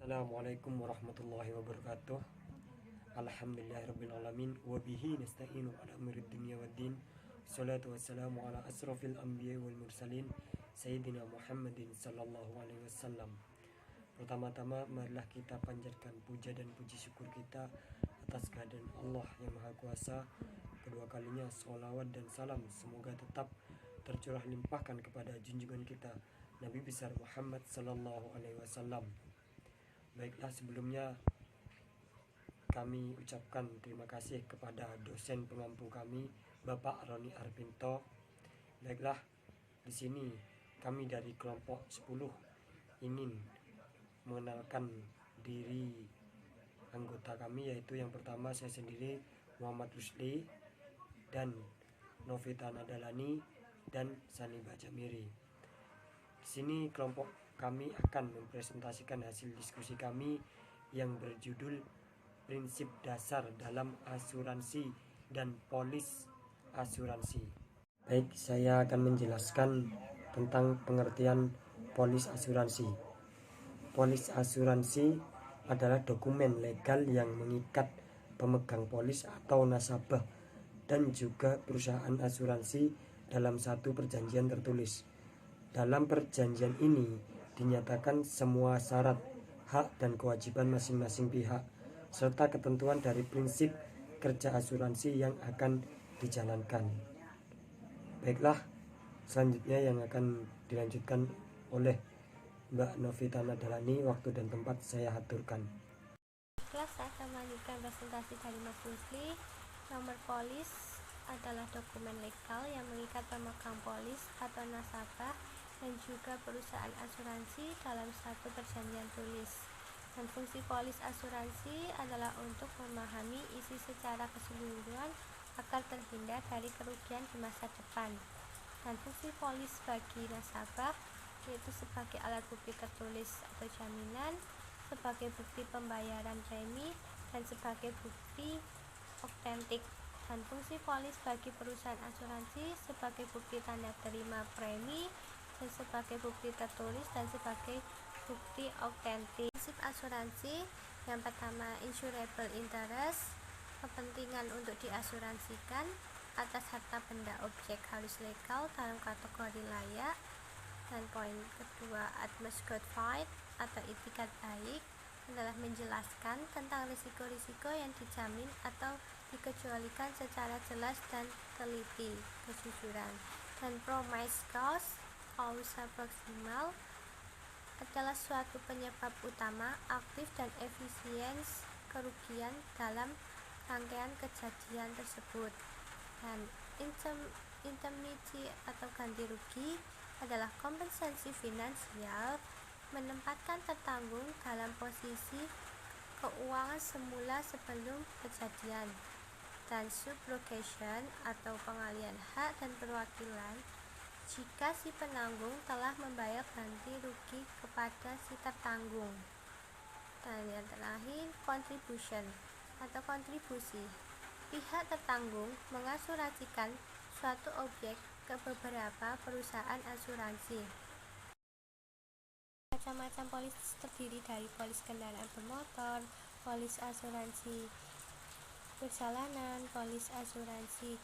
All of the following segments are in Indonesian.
Assalamualaikum warahmatullahi wabarakatuh. Alhamdulillahirrabbilalamin. Wabihi nasta'inu ala amri dunia waddin. Salatu wassalamu ala asrafil anbiya wal mursalin Sayyidina Muhammadin sallallahu alaihi wasallam. Pertama-tama marilah kita panjatkan puja dan puji syukur kita atas kehadiran Allah yang Maha Kuasa. Kedua kalinya sholawat dan salam semoga tetap tercurah limpahkan kepada junjungan kita Nabi besar Muhammad sallallahu alaihi wasallam. Baiklah, sebelumnya kami ucapkan terima kasih kepada dosen pengampu kami Bapak Roni Arpinto. Baiklah, di sini kami dari kelompok 10 ingin mengenalkan diri anggota kami, yaitu yang pertama saya sendiri Muhammad Rusli dan Novita Nadalani dan Sani Bajamiri. Di sini kelompok kami akan mempresentasikan hasil diskusi kami yang berjudul Prinsip Dasar dalam Asuransi dan Polis Asuransi. Baik, saya akan menjelaskan tentang pengertian polis asuransi. Polis asuransi adalah dokumen legal yang mengikat pemegang polis atau nasabah dan juga perusahaan asuransi dalam satu perjanjian tertulis. Dalam perjanjian ini dinyatakan semua syarat, hak dan kewajiban masing-masing pihak serta ketentuan dari prinsip kerja asuransi yang akan dijalankan. Baiklah, selanjutnya yang akan dilanjutkan oleh Mbak Novita Nadalani. Waktu dan tempat saya aturkan. Kelas saya akan melanjutkan presentasi dari Mas Rusli. Nomor polis adalah dokumen legal yang mengikat pemegang polis atau nasabah dan juga perusahaan asuransi dalam satu perjanjian tulis. Dan fungsi polis asuransi adalah untuk memahami isi secara keseluruhan agar terhindar dari kerugian di masa depan. Dan fungsi polis bagi nasabah yaitu sebagai alat bukti tertulis atau jaminan, sebagai bukti pembayaran premi, dan sebagai bukti otentik. Dan fungsi polis bagi perusahaan asuransi sebagai bukti tanda terima premi dan sebagai bukti tertulis dan sebagai bukti otentik. Prinsip asuransi yang pertama, insurable interest, kepentingan untuk diasuransikan atas harta benda objek harus legal dalam kategori layak. Dan poin kedua, utmost good faith atau itikat baik adalah menjelaskan tentang risiko-risiko yang dijamin atau dikecualikan secara jelas dan teliti, kejujuran. Dan promise causa proximal adalah suatu penyebab utama, aktif dan efisiens kerugian dalam rangkaian kejadian tersebut. Dan indemnity atau ganti rugi adalah kompensasi finansial, menempatkan tertanggung dalam posisi keuangan semula sebelum kejadian. Dan subrogation atau pengalihan hak dan perwakilan jika si penanggung telah membayar ganti rugi kepada si tertanggung. Dan yang terakhir, contribution atau kontribusi. Pihak tertanggung mengasuransikan suatu objek ke beberapa perusahaan asuransi. Macam-macam polis terdiri dari polis kendaraan bermotor, polis asuransi perjalanan, polis asuransi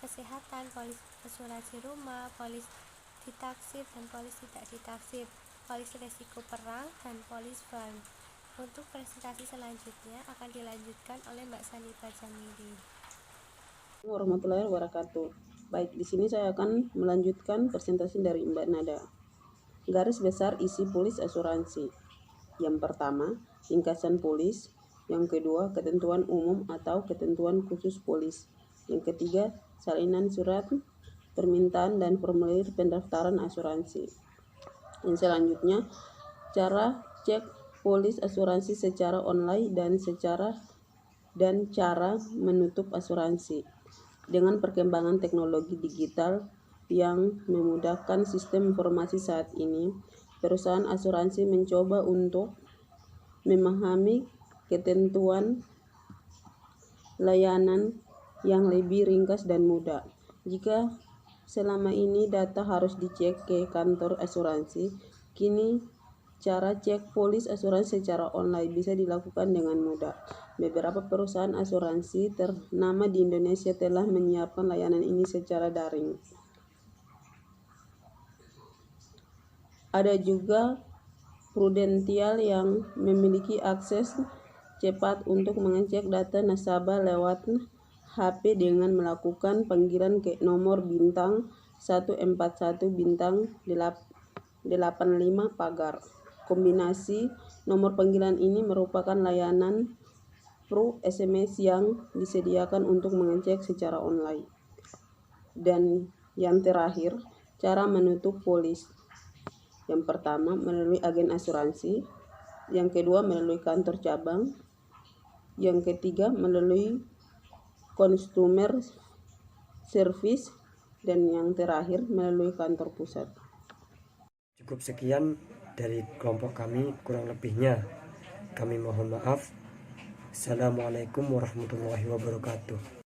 kesehatan, polis asuransi rumah, polis ditaksir dan polis tidak ditaksir, polis resiko perang, dan polis farm. Untuk presentasi selanjutnya akan dilanjutkan oleh Mbak Sani Bajamiri. Warahmatullahi wabarakatuh. Baik, di sini saya akan melanjutkan presentasi dari Mbak Nada. Garis besar isi polis asuransi. Yang pertama, ringkasan polis. Yang kedua, ketentuan umum atau ketentuan khusus polis. Yang ketiga, salinan surat permintaan dan formulir pendaftaran asuransi. Yang selanjutnya, cara cek polis asuransi secara online dan cara menutup asuransi. Dengan perkembangan teknologi digital yang memudahkan sistem informasi saat ini, perusahaan asuransi mencoba untuk memahami ketentuan layanan yang lebih ringkas dan mudah. Jika selama ini data harus dicek ke kantor asuransi, kini Cara cek polis asuransi secara online bisa dilakukan dengan mudah. Beberapa perusahaan asuransi ternama di Indonesia telah menyiapkan layanan ini secara daring. Ada juga Prudential yang memiliki akses cepat untuk mengecek data nasabah lewat HP dengan melakukan panggilan ke nomor bintang 141 bintang 85 pagar. Kombinasi nomor panggilan ini merupakan layanan Pro SMS yang disediakan untuk mengecek secara online. Dan yang terakhir, cara menutup polis. Yang pertama, melalui agen asuransi. Yang kedua, melalui kantor cabang. Yang ketiga, melalui consumer service. Dan yang terakhir, melalui kantor pusat. Cukup sekian dari kelompok kami, kurang lebihnya kami mohon maaf. Assalamualaikum warahmatullahi wabarakatuh.